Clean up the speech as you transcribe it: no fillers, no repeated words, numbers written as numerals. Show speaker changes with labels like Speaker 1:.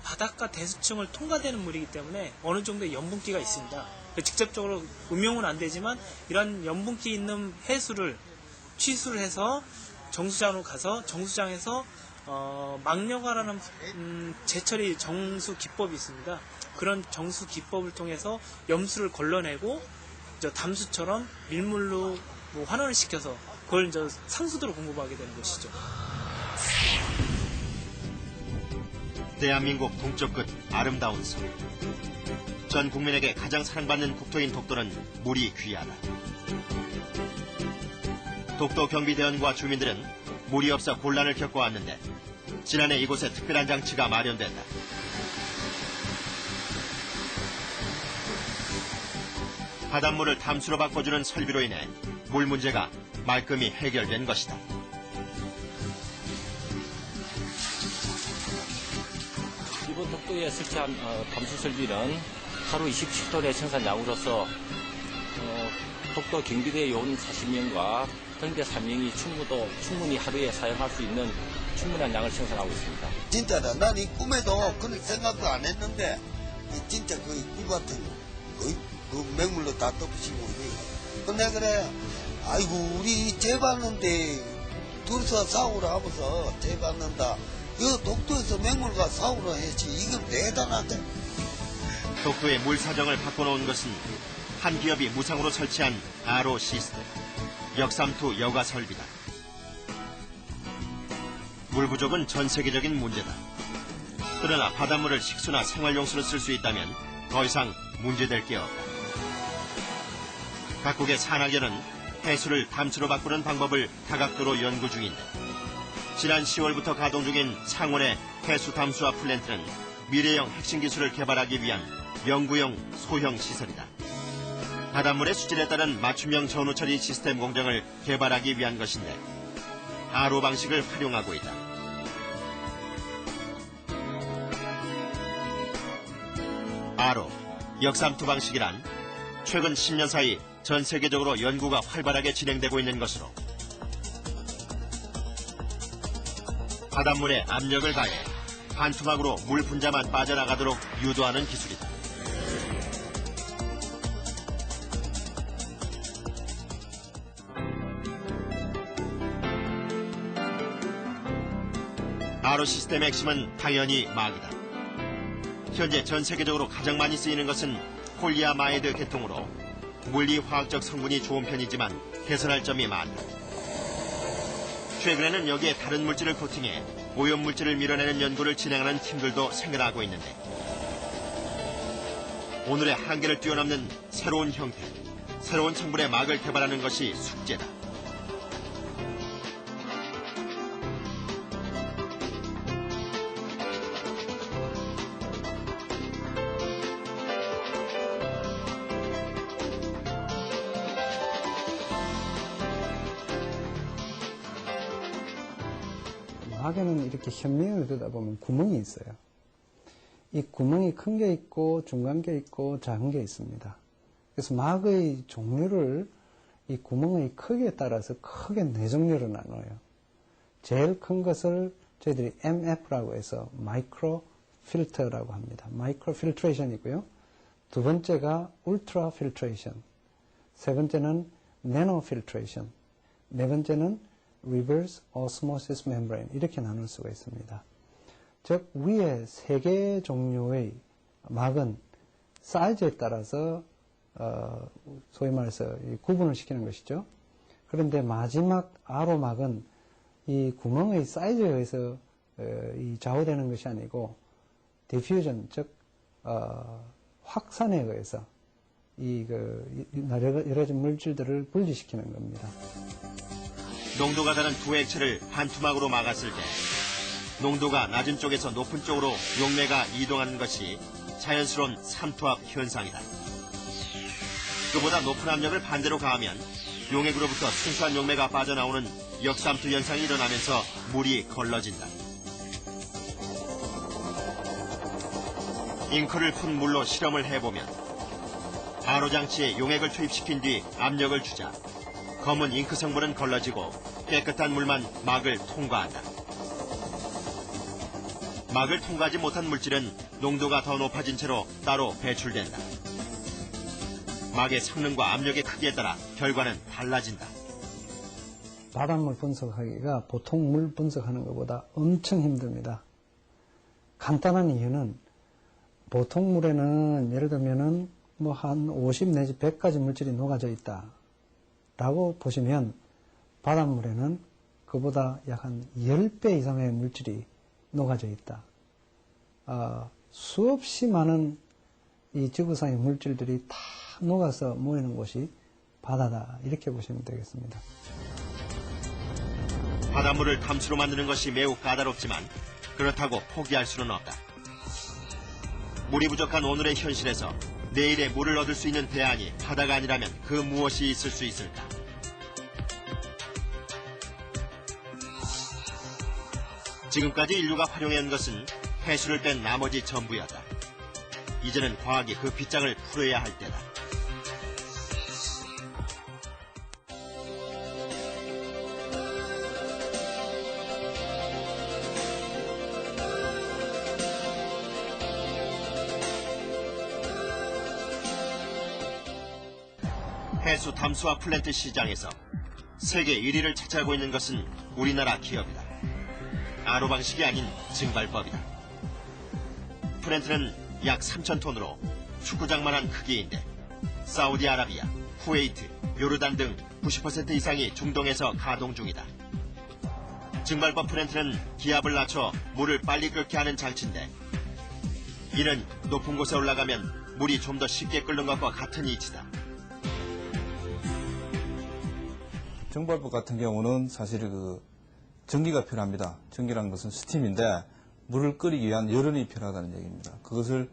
Speaker 1: 바닷가 대수층을 통과되는 물이기 때문에 어느 정도의 염분기가 있습니다. 직접적으로 음용은 안 되지만 이런 염분기 있는 해수를 취수를 해서 정수장으로 가서 정수장에서 막려가라는 제철이 정수 기법이 있습니다. 그런 정수 기법을 통해서 염수를 걸러내고 담수처럼 밀물로 환원을 시켜서 그걸 상수도로 공급하게 되는 것이죠.
Speaker 2: 대한민국 동쪽 끝 아름다운 섬. 전 국민에게 가장 사랑받는 국토인 독도는 물이 귀하다. 독도 경비대원과 주민들은 물이 없어 곤란을 겪어왔는데 지난해 이곳에 특별한 장치가 마련됐다. 바닷물을 담수로 바꿔주는 설비로 인해 물 문제가 말끔히 해결된 것이다.
Speaker 3: 이번 독도에 설치한 담수 설비는 하루 27톤의 생산 양으로서 독도 경비대 요원 40명과 경대 3명이 충분히 하루에 사용할 수 있는 충분한 양을 생산하고 있습니다.
Speaker 4: 진짜다. 난 이 꿈에도 그런 생각도 안 했는데 진짜 거의 꿀 같은 거의 그 맹물로 다 덮으시고 근데 그래 아이고 우리 재봤는데 둘이서 싸우라 하면서 재봤는다. 이거 독도에서 맹물과 싸우라 했지. 이건 대단하대.
Speaker 2: 독도의 물 사정을 바꿔놓은 것은 한 기업이 무상으로 설치한 RO 시스템, 역삼투 여가 설비다. 물 부족은 전 세계적인 문제다. 그러나 바닷물을 식수나 생활용수로 쓸 수 있다면 더 이상 문제될 게 없다. 각국의 산학연은 해수를 담수로 바꾸는 방법을 다각도로 연구 중인데 지난 10월부터 가동 중인 창원의 해수 담수화 플랜트는 미래형 핵심 기술을 개발하기 위한 연구용 소형 시설이다. 바닷물의 수질에 따른 맞춤형 전후 처리 시스템 공정을 개발하기 위한 것인데 RO 방식을 활용하고 있다. RO, 역삼투 방식이란 최근 10년 사이 전 세계적으로 연구가 활발하게 진행되고 있는 것으로 바닷물에 압력을 가해 반투막으로 물 분자만 빠져나가도록 유도하는 기술이다. RO 시스템의 핵심은 당연히 막이다. 현재 전 세계적으로 가장 많이 쓰이는 것은 폴리아마이드 계통으로 물리화학적 성분이 좋은 편이지만 개선할 점이 많다. 최근에는 여기에 다른 물질을 코팅해 오염물질을 밀어내는 연구를 진행하는 팀들도 생겨나고 있는데 오늘의 한계를 뛰어넘는 새로운 형태, 새로운 성분의 막을 개발하는 것이 숙제다.
Speaker 5: 막에는 이렇게 현면을 들다 보면 구멍이 있어요. 이 구멍이 큰 게 있고 중간 게 있고 작은 게 있습니다. 그래서 막의 종류를 이 구멍의 크기에 따라서 크게 4종류로 나눠요. 제일 큰 것을 저희들이 MF라고 해서 마이크로 필터라고 합니다. 마이크로 필트레이션이고요. 두 번째가 울트라 필트레이션, 세 번째는 내노 필트레이션, 네 번째는 reverse osmosis membrane 이렇게 나눌 수가 있습니다. 즉 위에 3개 종류의 막은 사이즈에 따라서 소위 말해서 구분을 시키는 것이죠. 그런데 마지막 RO 막은 이 구멍의 사이즈에 의해서 좌우되는 것이 아니고 diffusion 즉 확산에 의해서 여러 가지 물질들을 분리시키는 겁니다.
Speaker 2: 농도가 다른 두 액체를 반투막으로 막았을 때 농도가 낮은 쪽에서 높은 쪽으로 용매가 이동하는 것이 자연스러운 삼투압 현상이다. 그보다 높은 압력을 반대로 가하면 용액으로부터 순수한 용매가 빠져나오는 역삼투 현상이 일어나면서 물이 걸러진다. 잉크를 푼 물로 실험을 해보면 RO 장치에 용액을 투입시킨 뒤 압력을 주자 검은 잉크 성분은 걸러지고 깨끗한 물만 막을 통과한다. 막을 통과하지 못한 물질은 농도가 더 높아진 채로 따로 배출된다. 막의 성능과 압력의 크기에 따라 결과는 달라진다.
Speaker 5: 바닷물 분석하기가 보통 물 분석하는 것보다 엄청 힘듭니다. 간단한 이유는 보통 물에는 예를 들면은 뭐 한 50 내지 100가지 물질이 녹아져 있다 라고 보시면 바닷물에는 그보다 약 한 10배 이상의 물질이 녹아져 있다. 수없이 많은 이 지구상의 물질들이 다 녹아서 모이는 곳이 바다다 이렇게 보시면 되겠습니다.
Speaker 2: 바닷물을 담수로 만드는 것이 매우 까다롭지만 그렇다고 포기할 수는 없다. 물이 부족한 오늘의 현실에서 내일의 물을 얻을 수 있는 대안이 바다가 아니라면 그 무엇이 있을 수 있을까? 지금까지 인류가 활용해온 것은 해수를 뺀 나머지 전부였다. 이제는 과학이 그 빗장을 풀어야 할 때다. 해수 담수화 플랜트 시장에서 세계 1위를 차지하고 있는 것은 우리나라 기업이다. 아로 방식이 아닌 증발법이다. 플랜트는 약 3,000톤으로 축구장만한 크기인데 사우디아라비아, 쿠웨이트, 요르단 등 90% 이상이 중동에서 가동 중이다. 증발법 플랜트는 기압을 낮춰 물을 빨리 끓게 하는 장치인데 이는 높은 곳에 올라가면 물이 좀 더 쉽게 끓는 것과 같은 이치다.
Speaker 6: 증발법 같은 경우는 사실 전기가 필요합니다. 전기라는 것은 스팀인데 물을 끓이기 위한 열연이 필요하다는 얘기입니다. 그것을